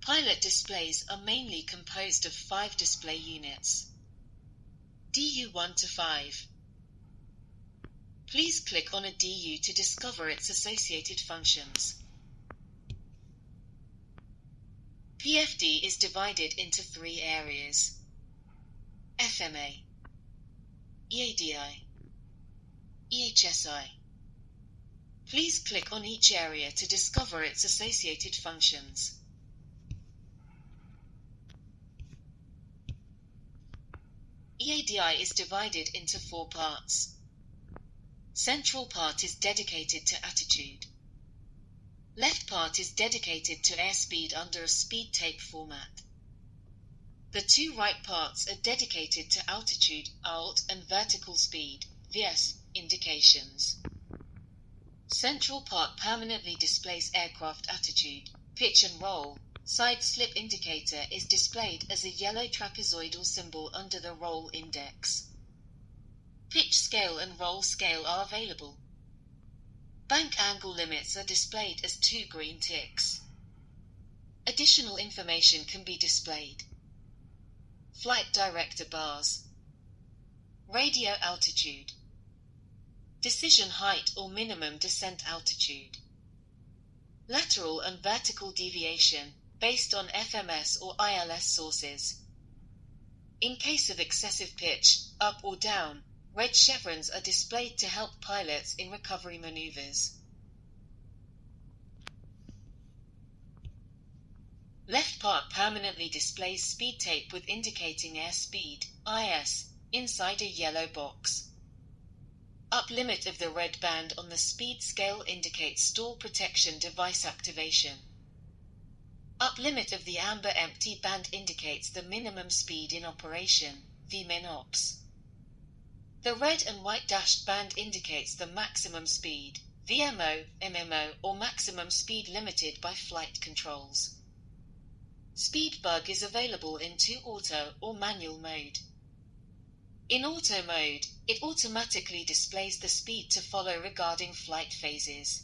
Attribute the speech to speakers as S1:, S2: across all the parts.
S1: Pilot displays are mainly composed of 5 display units. DU 1 to 5. Please click on a DU to discover its associated functions. PFD is divided into 3 areas: FMA, EADI, EHSI. Please click on each area to discover its associated functions. EADI is divided into 4 parts. Central part is dedicated to attitude. Left part is dedicated to airspeed under a speed tape format. The 2 right parts are dedicated to altitude, ALT, and vertical speed, VS, indications. Central part permanently displays aircraft attitude, pitch and roll. Side slip indicator is displayed as a yellow trapezoidal symbol under the roll index. Pitch scale and roll scale are available. Bank angle limits are displayed as 2 green ticks. Additional information can be displayed. Flight director bars. Radio altitude. Decision height or minimum descent altitude. Lateral and vertical deviation, based on FMS or ILS sources. In case of excessive pitch, up or down, red chevrons are displayed to help pilots in recovery maneuvers. Left part permanently displays speed tape with indicating airspeed, IS, inside a yellow box. Up limit of the red band on the speed scale indicates stall protection device activation. Up limit of the amber empty band indicates the minimum speed in operation, VMIN ops. The red and white dashed band indicates the maximum speed, VMO, MMO, or maximum speed limited by flight controls. Speed bug is available in 2 auto or manual mode. In auto mode, it automatically displays the speed to follow regarding flight phases.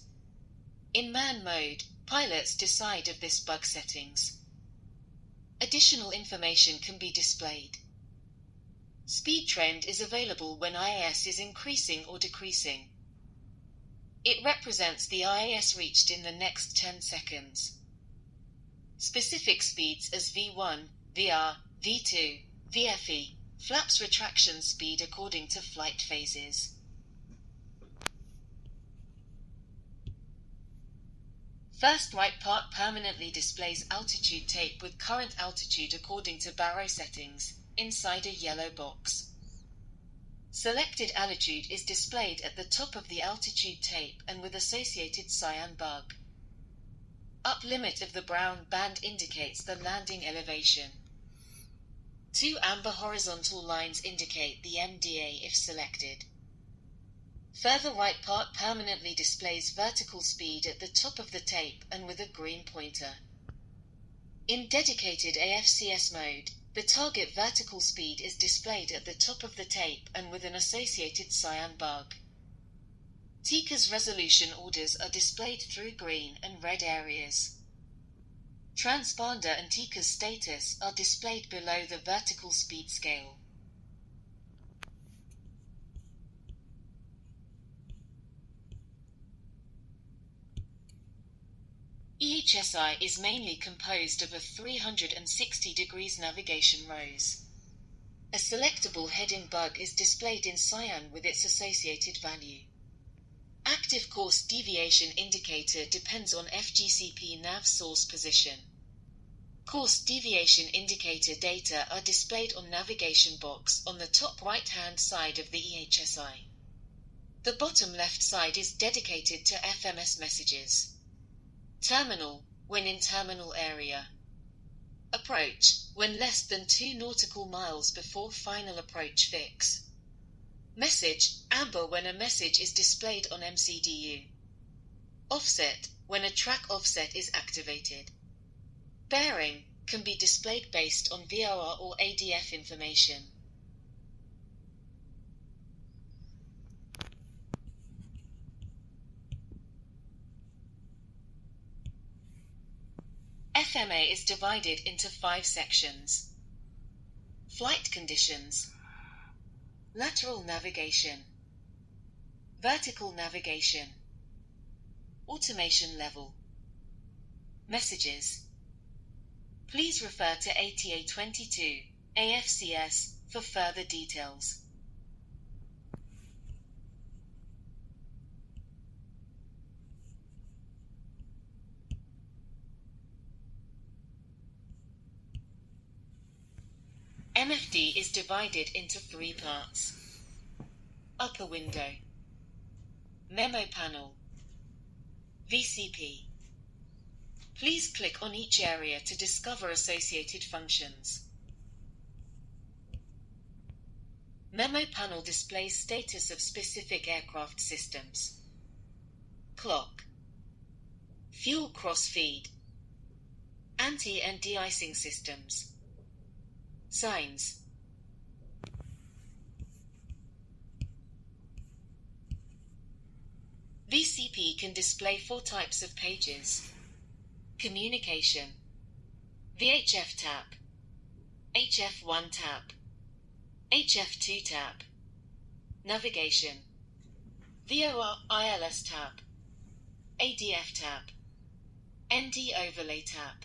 S1: In man mode, pilots decide of this bug settings. Additional information can be displayed. Speed trend is available when IAS is increasing or decreasing. It represents the IAS reached in the next 10 seconds. Specific speeds as V1, VR, V2, VFE, flaps retraction speed according to flight phases. First right part permanently displays altitude tape with current altitude according to baro settings, inside a yellow box. Selected altitude is displayed at the top of the altitude tape and with associated cyan bug. Up limit of the brown band indicates the landing elevation. 2 amber horizontal lines indicate the MDA if selected. Further right part permanently displays vertical speed at the top of the tape and with a green pointer. In dedicated AFCS mode, the target vertical speed is displayed at the top of the tape and with an associated cyan bug. TCAS resolution orders are displayed through green and red areas. Transponder and TCAS status are displayed below the vertical speed scale. EHSI is mainly composed of a 360 degrees navigation rose. A selectable heading bug is displayed in cyan with its associated value. Active course deviation indicator depends on FGCP nav source position. Course deviation indicator data are displayed on navigation box on the top right-hand side of the EHSI. The bottom left side is dedicated to FMS messages. Terminal, when in terminal area. Approach, when less than 2 nautical miles before final approach fix. Message, amber when a message is displayed on MCDU. Offset, when a track offset is activated. Bearing, can be displayed based on VOR or ADF information. FMA is divided into 5 sections. Flight conditions, lateral navigation, vertical navigation, automation level, messages. Please refer to ATA 22, AFCS, for further details. MFD is divided into 3 parts. Upper window, memo panel, VCP. Please click on each area to discover associated functions. Memo panel displays status of specific aircraft systems. Clock, fuel cross-feed, anti- and de-icing systems. Signs. VCP can display 4 types of pages. Communication, VHF tab, HF1 tab, HF2 tab. Navigation, VOR/ILS tab, ADF tab, ND overlay tab.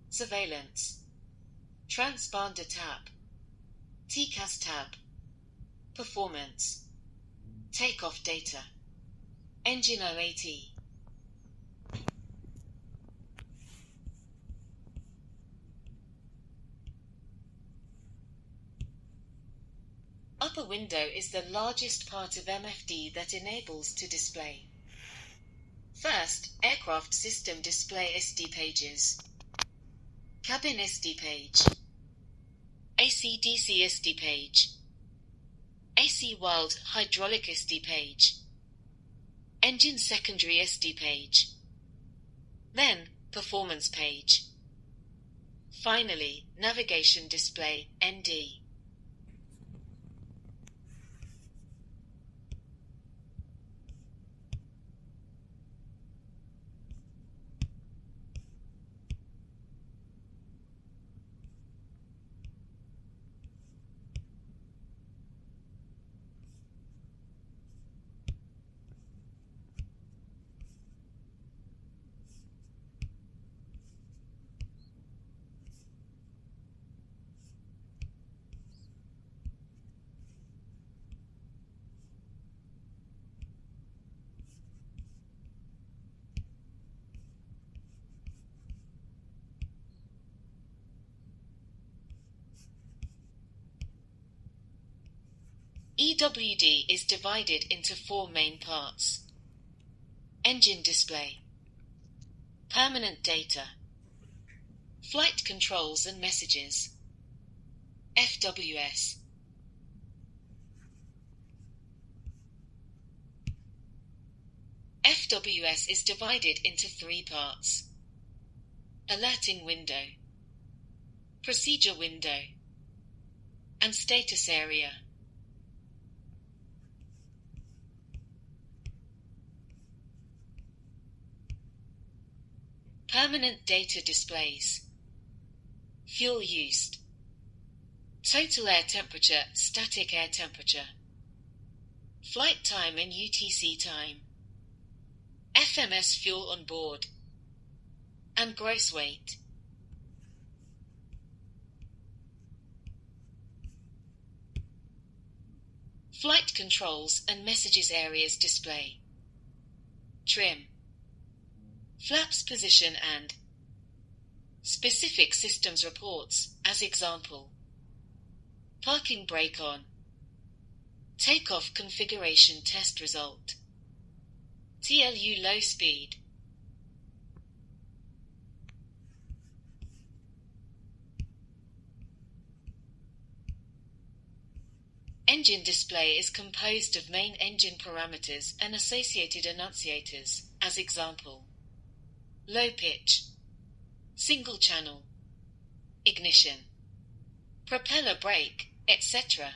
S1: Surveillance, Transponder tab, TCAS tab. Performance, takeoff data, engine OAT. Upper window is the largest part of MFD that enables to display. First, aircraft system display SD pages. Cabin SD page, AC/DC SD page, AC Wild hydraulic SD page, engine secondary SD page, then performance page. Finally, navigation display, ND. EWD is divided into 4 main parts. Engine display, permanent data, flight controls and messages, FWS. FWS is divided into 3 parts. Alerting window, procedure window, and status area. Permanent data displays, fuel used, total air temperature, static air temperature, flight time and UTC time, FMS fuel on board, and gross weight. Flight controls and messages areas display, trim, flaps position and specific systems reports, as example, parking brake on, takeoff configuration test result, TLU low speed, engine display is composed of main engine parameters and associated annunciators, as example, low pitch, single channel, ignition, propeller brake, etc.